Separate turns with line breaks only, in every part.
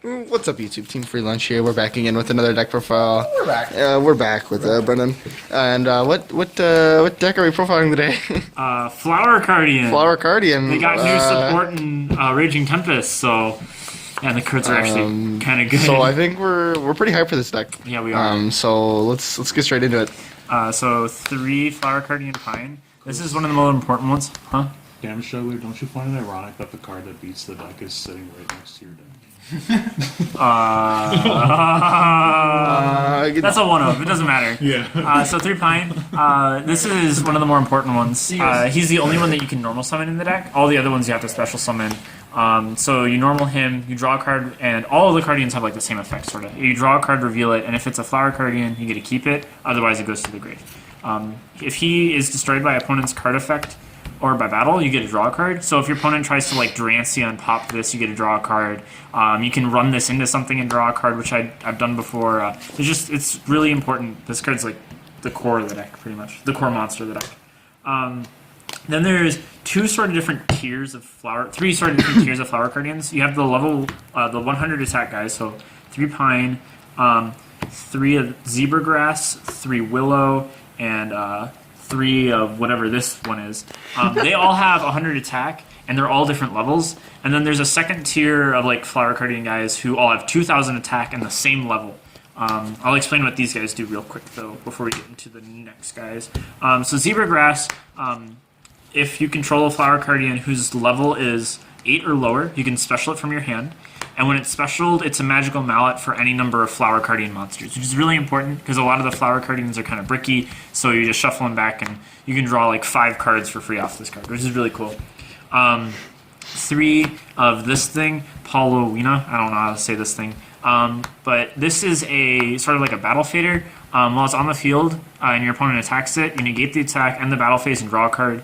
What's up, YouTube team? Free lunch here. We're back again with another deck profile.
We're back.
We're back with Brennan. And what deck are we profiling today?
Flower Cardian.
Flower Cardian.
They got new support in Raging Tempest, so and the cards are actually kind of good.
So I think we're pretty hyped for this deck.
Yeah, we are.
So let's get straight into it.
So 3 Flower Cardian Pine. This is one of the more important ones, huh?
Damn, Sugar, don't you find it ironic that the card that beats the deck is sitting right next to your deck?
That's a one-of. It doesn't matter.
Yeah.
So 3 Pine. This is one of the more important ones. He's the only one that you can normal summon in the deck. All the other ones you have to special summon. So you normal him, you draw a card, and all of the Cardians have like the same effect, sort of. You draw a card, reveal it, and if it's a Flower Cardian, you get to keep it. Otherwise, it goes to the grave. If he is destroyed by opponent's card effect or by battle, you get to draw a card. So if your opponent tries to like Durancion pop this, you get to draw a card. You can run this into something and draw a card, which I've done before. It's really important. This card's like the core of the deck, pretty much. The core monster of the deck. Then there's three sort of different tiers of Flower Cardians. You have the level, the 100 attack guys, so 3 Pine, 3 of Zebra Grass, 3 Willow, and 3 of whatever this one is. They all have 100 attack, and they're all different levels. And then there's a second tier of like Flower Cardian guys who all have 2,000 attack and the same level. I'll explain what these guys do real quick though before we get into the next guys. So Zebra Grass, if you control a Flower Cardian whose level is 8 or lower, you can special it from your hand. And when it's specialed, it's a magical mallet for any number of Flower Cardian monsters, which is really important because a lot of the Flower Cardians are kind of bricky, so you just shuffle them back and you can draw like 5 cards for free off this card, which is really cool. 3 of this thing, Paulowina, I don't know how to say this thing, but this is a sort of like a battle fader. While it's on the field and your opponent attacks it, you negate the attack and the battle phase and draw a card.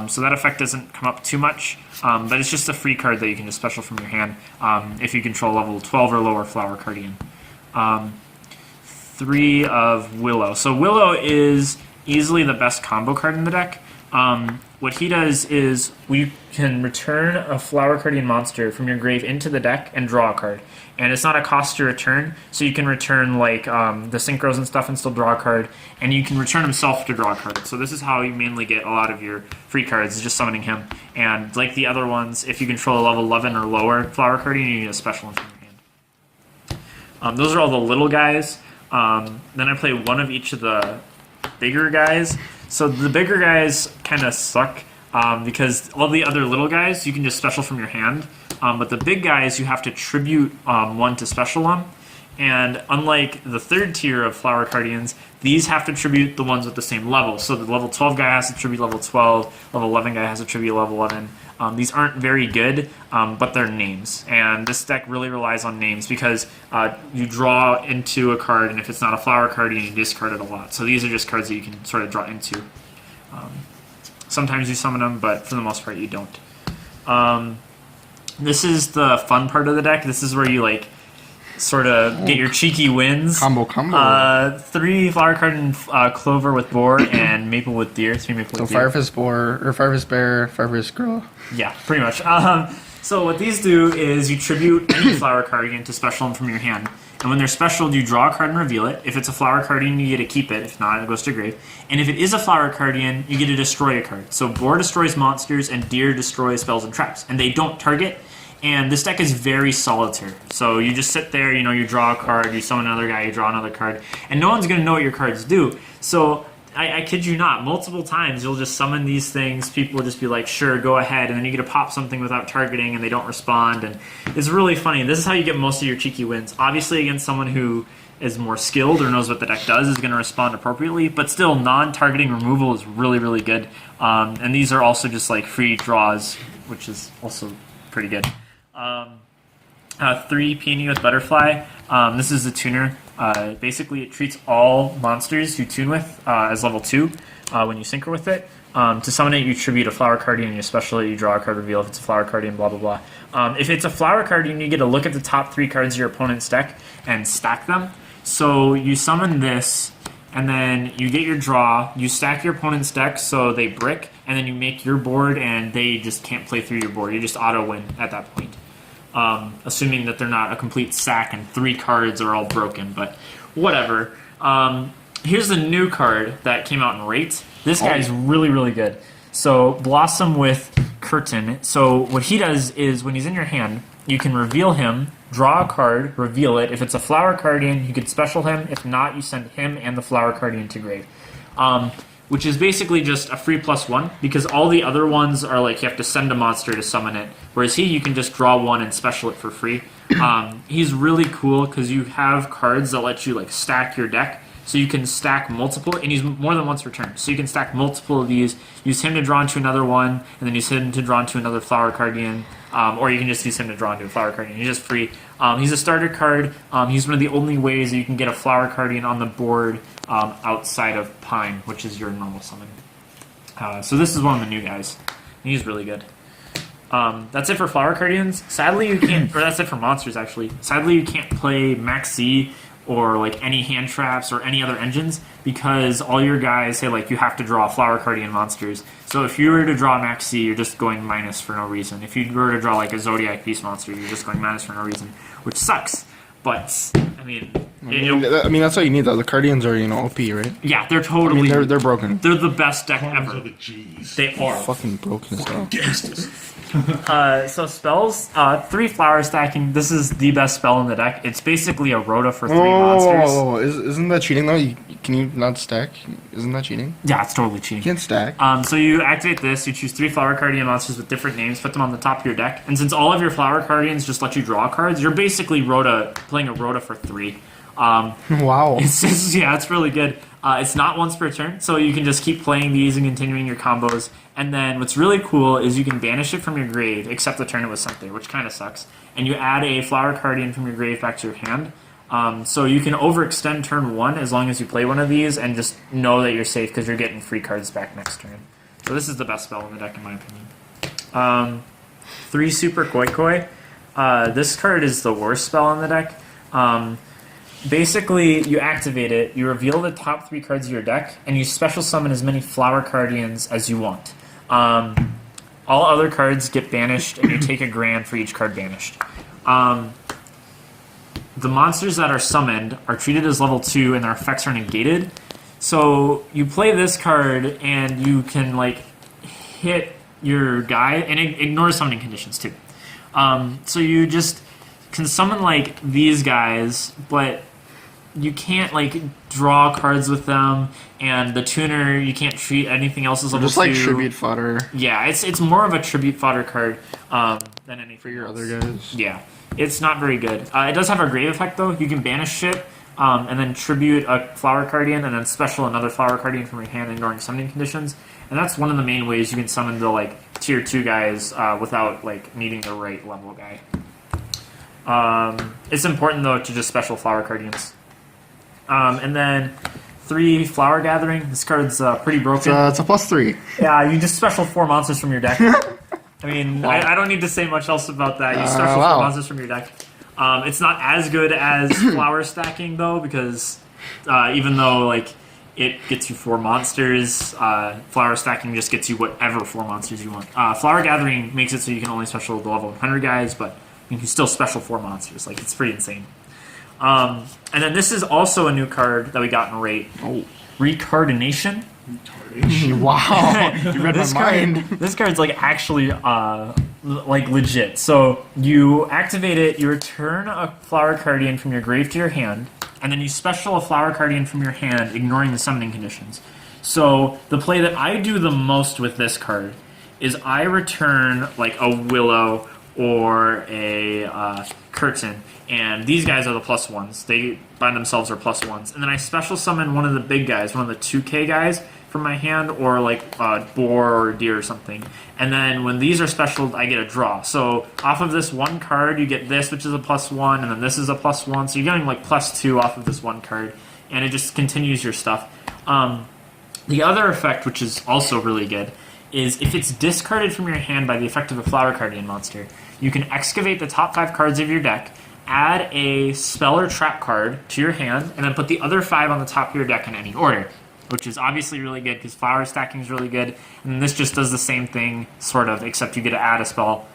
So that effect doesn't come up too much, but it's just a free card that you can just special from your hand if you control level 12 or lower Flower Cardian. 3 of Willow. So Willow is easily the best combo card in the deck. What he does is you can return a Flower Cardian monster from your grave into the deck and draw a card. And it's not a cost to return, so you can return like the synchros and stuff and still draw a card, and you can return himself to draw a card. So this is how you mainly get a lot of your free cards, is just summoning him. And like the other ones, if you control a level 11 or lower Flower Cardian, you need a special one from your hand. Those are all the little guys. Then I play one of each of the bigger guys. So the bigger guys kind of suck because all the other little guys you can just special from your hand. But the big guys, you have to tribute 1 to special them. And unlike the third tier of Flower Cardians, these have to tribute the ones with the same level. So the level 12 guy has to tribute level 12, level 11 guy has to tribute level 11. These aren't very good, but they're names. And this deck really relies on names because you draw into a card, and if it's not a Flower Cardian, you discard it a lot. So these are just cards that you can sort of draw into. Sometimes you summon them, but for the most part you don't. This is the fun part of the deck. This is where you like sort of get your cheeky wins.
Combo.
3 Flower Cardian Clover with Boar and Maple with Deer. 3 Maple with Deer.
Firefist Boar, or Firefist Bear, Firefist Girl.
Yeah, pretty much. So what these do is you tribute any Flower Cardian to special them from your hand. And when they're specialed, you draw a card and reveal it. If it's a Flower Cardian, you get to keep it. If not, it goes to grave. And if it is a Flower Cardian, you get to destroy a card. So Boar destroys monsters and Deer destroys spells and traps. And they don't target. And this deck is very solitaire. So you just sit there, you draw a card, you summon another guy, you draw another card. And no one's going to know what your cards do. So I kid you not, multiple times you'll just summon these things, people will just be like, sure, go ahead, and then you get to pop something without targeting and they don't respond, and it's really funny. This is how you get most of your cheeky wins. Obviously against someone who is more skilled or knows what the deck does is going to respond appropriately, but still non-targeting removal is really, really good. And these are also just like free draws, which is also pretty good. 3 Peony with Butterfly. This is a tuner. Basically, it treats all monsters you tune with as level 2 when you synchro with it. To summon it, you tribute a Flower Cardian, you special it, you draw a card reveal. If it's a Flower Cardian, blah, blah, blah. If it's a Flower Cardian, you get to look at the top 3 cards of your opponent's deck and stack them. So you summon this, and then you get your draw, you stack your opponent's deck so they brick, and then you make your board and they just can't play through your board. You just auto-win at that point. assuming that they're not a complete sack and 3 cards are all broken, but whatever. Here's the new card that came out in Rate. This guy's really, really good. So Blossom with Curtain. So what he does is when he's in your hand, you can reveal him, draw a card, reveal it. If it's a Flower Cardian, you could special him. If not, you send him and the Flower Cardian to grave. Which is basically just a free +1, because all the other ones are like you have to send a monster to summon it, whereas you can just draw one and special it for free. He's really cool because you have cards that let you like stack your deck. So you can stack multiple, and he's more than once per turn. So you can stack multiple of these, use him to draw into another one, and then use him to draw into another Flower Cardian, or you can just use him to draw into a Flower Cardian. He's just free. He's a starter card. He's one of the only ways that you can get a Flower Cardian on the board outside of Pine, which is your normal summon. So this is one of the new guys. He's really good. That's it for Flower Cardians. Sadly, you can't, or that's it for monsters, actually. Sadly, you can't play Max C or like any hand traps or any other engines because all your guys say like you have to draw Flower Cardian monsters. So if you were to draw Max C, you're just going minus for no reason. If you were to draw like a Zodiac Beast monster, you're just going minus for no reason, which sucks. But I mean,
that's all you need though. The Cardians are OP, right?
Yeah, they're totally.
They're broken.
They're the best deck
Cards
ever.
are the G's.
They are
Fucking broken as hell.
Gangsters.
So spells, 3 flower stacking. This is the best spell in the deck. It's basically a Rhoda for 3 monsters.
Oh, isn't that cheating though? Can you not stack? Isn't that cheating?
Yeah, it's totally
You
cheating.
can't stack.
So you activate this, you choose 3 Flower Cardian monsters with different names, put them on the top of your deck, and since all of your Flower Cardians just let you draw cards, you're basically playing a Rhoda for 3.
Wow.
It's really good. It's not once per turn, so you can just keep playing these and continuing your combos. And then what's really cool is you can banish it from your grave, except the turn it was sent there, which kind of sucks. And you add a Flower Cardian from your grave back to your hand. So you can overextend turn 1 as long as you play one of these and just know that you're safe because you're getting free cards back next turn. So this is the best spell in the deck in my opinion. 3 Super Koi Koi. This card is the worst spell in the deck. Basically, you activate it, you reveal the top 3 cards of your deck, and you special summon as many Flower Cardians as you want. All other cards get banished, and you take a grand for each card banished. The monsters that are summoned are treated as level 2, and their effects are negated. So you play this card, and you can hit your guy, and it ignores summoning conditions too. So you just can summon these guys, but you can't draw cards with them, and the tuner you can't treat anything else as level 2.
Just tribute fodder.
Yeah, it's more of a tribute fodder card than anything
For your
else.
other guys.
Yeah, it's not very good. It does have a grave effect though. You can banish shit, and then tribute a Flower Cardian, and then special another Flower Cardian from your hand, ignoring summoning conditions. And that's one of the main ways you can summon the tier 2 guys without needing the right level guy. It's important though to just special Flower Cardians. And then 3 Flower Gathering. This card's pretty broken.
It's a +3.
Yeah, you just special 4 monsters from your deck. I mean, I don't need to say much else about that. You special 4 monsters from your deck. It's not as good as Flower Stacking though, because even though it gets you 4 monsters, Flower Stacking just gets you whatever 4 monsters you want. Flower Gathering makes it so you can only special the level 100 guys, but you can still special 4 monsters. It's pretty insane. And then this is also a new card that we got in Rate.
Oh.
Recardination.
Wow. You read my mind.
This card's actually legit. So you activate it, you return a Flower Cardian from your grave to your hand, and then you special a Flower Cardian from your hand, ignoring the summoning conditions. So the play that I do the most with this card is I return a Willow or a Curtain, and these guys are the +1s. They by themselves are +1s. And then I special summon one of the big guys, one of the 2K guys from my hand, or a boar or a deer or something. And then when these are special, I get a draw. So off of this one card, you get this, which is a +1, and then this is a +1. So you're getting +2 off of this one card, and it just continues your stuff. The other effect, which is also really good, is if it's discarded from your hand by the effect of a Flower Cardian monster, you can excavate the top 5 cards of your deck, add a spell or trap card to your hand, and then put the other 5 on the top of your deck in any order, which is obviously really good because Flower Stacking is really good. And this just does the same thing, sort of, except you get to add a spell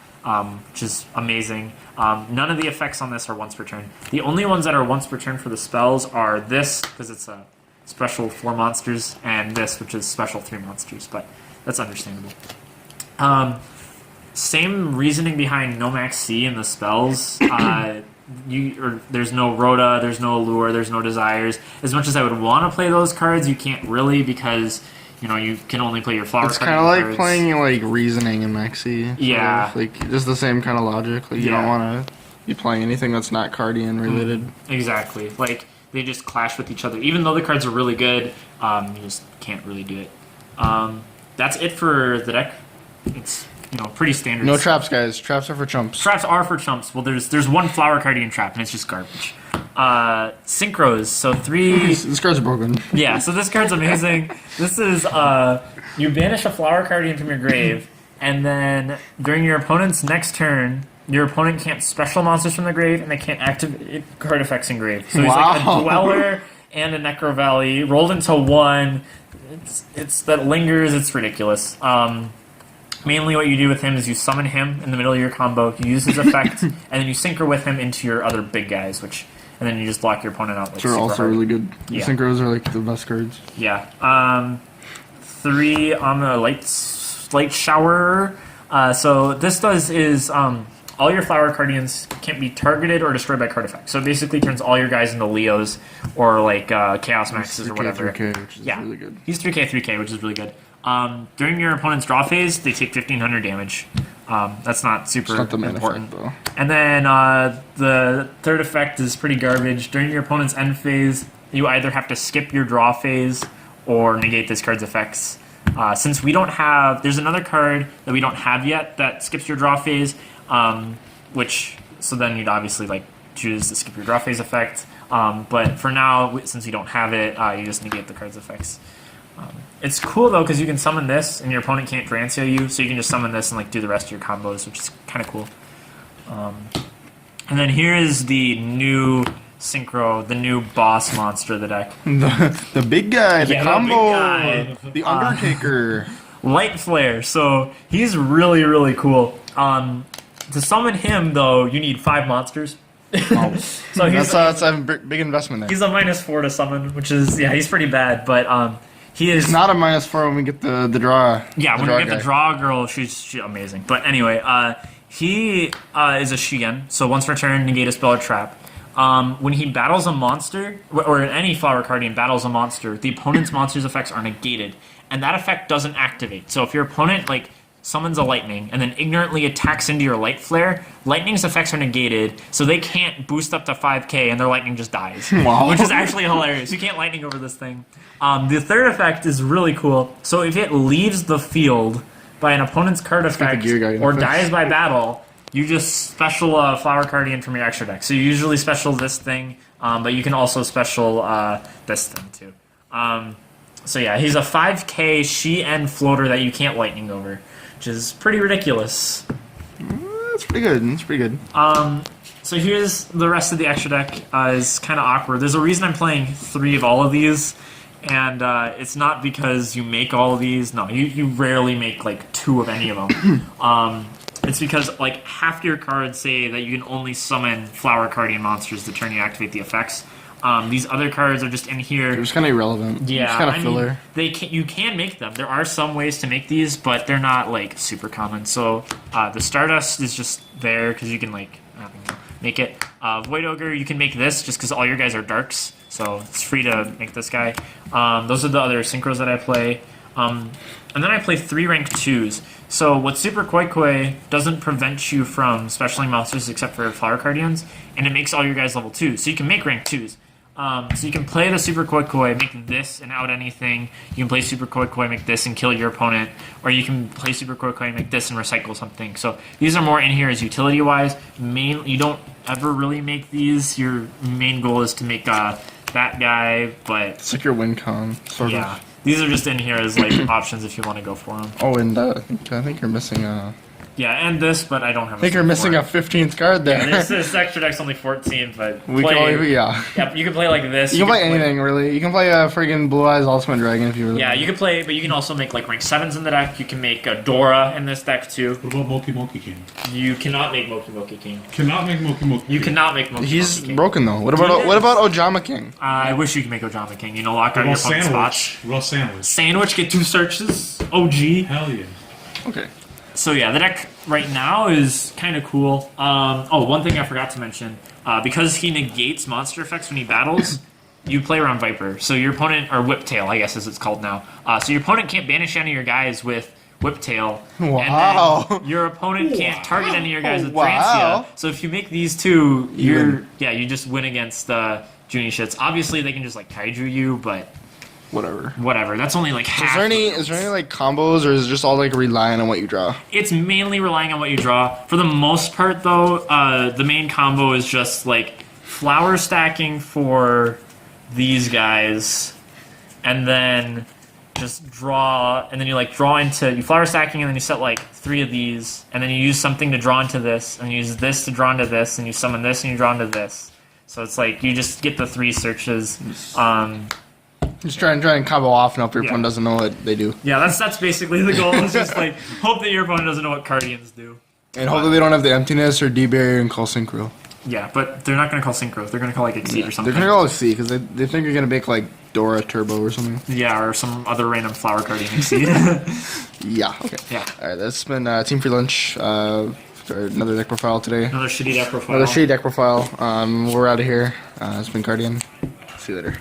which is amazing. None of the effects on this are once per turn. The only ones that are once per turn for the spells are this, because it's a special 4 monsters, and this, which is special 3 monsters, but that's understandable. Same reasoning behind no max C in the spells. There's no Rhoda, there's no Allure, there's no Desires. As much as I would want to play those cards, you can't really because you can only play your flower.
It's kind of like playing like Reasoning in Maxi.
Yeah.
Like just the same kind of logic. Like you don't want to be playing anything that's not Cardian related.
Exactly. Like they just clash with each other. Even though the cards are really good, you just can't really do it. That's it for the deck. It's pretty standard.
No traps, guys. Traps are for chumps.
Traps are for chumps. Well, there's one flower Cardian trap, and it's just garbage. Synchros. So 3.
This card's broken.
Yeah. So this card's amazing. This is you banish a flower Cardian from your grave, and then during your opponent's next turn, your opponent can't special monsters from the grave, and they can't activate card effects in grave. So he's like a Dweller and a Necro Valley rolled into 1. It's that lingers. It's ridiculous. Mainly what you do with him is you summon him in the middle of your combo, you use his effect, and then you synchro with him into your other big guys, and then you just block your opponent out.
Which are also really good.
Yeah.
The synchros are like the best cards.
Yeah. 3 on the light shower. So this does is all your flower Cardians can't be targeted or destroyed by card effects. So it basically turns all your guys into Leos or like Chaos Maxes or whatever.
3K, which is really good.
He's 3K, which is really good. During your opponent's draw phase, they take 1,500 damage. That's not super important.
Effect, though.
And then the third effect is pretty garbage. During your opponent's end phase, you either have to skip your draw phase or negate this card's effects. Since we don't have... There's another card that we don't have yet that skips your draw phase, so then you'd obviously choose to skip your draw phase effect. But for now, since you don't have it, you just negate the card's effects. It's cool though because you can summon this and your opponent can't Drancia you, so you can just summon this and do the rest of your combos, which is kind of cool. And then here is the new synchro, the new boss monster of the deck.
The big guy, the combo, the Undertaker.
Light Flare. So he's really, really cool. To summon him though, you need 5 monsters. So
that's a big investment there.
He's a -4 to summon, which is he's pretty bad, but
He's not a -4 when we get the draw.
Yeah, when we get the draw girl, she's amazing. But anyway, he is a Shigen, so once per turn, negate a spell or trap. When he battles a monster, or any flower Cardian battles a monster, the opponent's monster's effects are negated, and that effect doesn't activate. So if your opponent summons a lightning and then ignorantly attacks into your light flare, lightning's effects are negated, so they can't boost up to 5k and their lightning just dies.
Wow.
Which is actually hilarious. You can't lightning over this thing. The third effect is really cool. So if it leaves the field by an opponent's card effect or dies by battle, you just special flower Cardian from your extra deck. So you usually special this thing, but you can also special this thing too. So yeah, he's a 5k She-En floater that you can't lightning over, which is pretty ridiculous.
That's pretty good. That's pretty good.
So here's the rest of the extra deck. Is kind of awkward. There's a reason I'm playing 3 of all of these, and it's not because you make all of these. No, you rarely make 2 of any of them. It's because half your cards say that you can only summon flower Cardian monsters the turn you activate the effects. These other cards are just in here.
They're just kind of irrelevant.
Yeah,
just kind of filler.
You can make them. There are some ways to make these, but they're not super common. So the Stardust is just there because you can I don't know, make it. Void Ogre, you can make this just because all your guys are darks, so it's free to make this guy. Those are the other synchros that I play. And then I play 3 rank 2s. So what Super Koi Koi doesn't prevent you from specialing monsters except for flower Cardians, and it makes all your guys level 2. So you can make rank 2s. So you can play the Super Koi Koi, make this and out anything. You can play Super Koi Koi, make this and kill your opponent. Or you can play Super Koi Koi, make this and recycle something. So these are more in here as utility-wise. You don't ever really make these. Your main goal is to make that guy, but...
It's like your win con, sort
yeah.
of.
These are just in here as options if you want to go for them.
Oh, and I think you're missing
Yeah, and this, but I don't have.
I think you're missing a 15th card there.
Yeah, this extra deck's only 14, but
We can only, yeah.
Yeah, you can play like this.
You can play anything really. You can play a friggin' Blue Eyes Ultimate Dragon if you really.
Yeah,
want.
you can play, but you can also make like rank 7s in the deck. You can make a Dora in this deck too.
What about Moki Moki King?
You cannot make Moki Moki King.
Cannot make Moki Moki.
You
King.
cannot make Moki
He's
Moki King.
broken though. What about Ojama King?
I wish you could make Ojama King. You know, lock
What
out your
about
opponent's spots.
Sandwich? What about Sandwich?
Sandwich, get 2 searches. OG.
Hell yeah.
Okay.
So yeah, the deck right now is kind of cool. One thing I forgot to mention, because he negates monster effects when he battles, you play around Viper. So your opponent, or Whiptail, I guess as it's called now. So your opponent can't banish any of your guys with Whiptail.
Wow.
And then your opponent can't target any of your guys with
Wow.
Drancia. So if you make these two, you just win against Junie shits. Obviously they can just like Kaiju you, but
Whatever.
That's only like half.
Is there any like combos, or is it just all like relying on what you draw?
It's mainly relying on what you draw. For the most part, though, the main combo is just like flower stacking for these guys, and then just draw, and then you like draw into you flower stacking, and then you set like 3 of these, and then you use something to draw into this, and you use this to draw into this, and you summon this, and you draw into this. So it's like you just get the 3 searches.
Just try and combo off and hope your
Yeah.
opponent doesn't know what they do.
Yeah, that's basically the goal. It's just like hope that your opponent doesn't know what Cardians do.
And hopefully they don't have the emptiness or D-barrier and call synchro.
Yeah, but they're not gonna call synchro. They're gonna call like exceed or something.
They're gonna go with C because they think you're gonna make like Dora Turbo or something.
Yeah, or some other random flower Cardian exceed.
Yeah. Okay.
Yeah.
All right. That's been Team Free Lunch. For another deck profile today.
Another shitty deck profile.
Another shitty deck profile. We're out of here. It's been Cardian. See you later.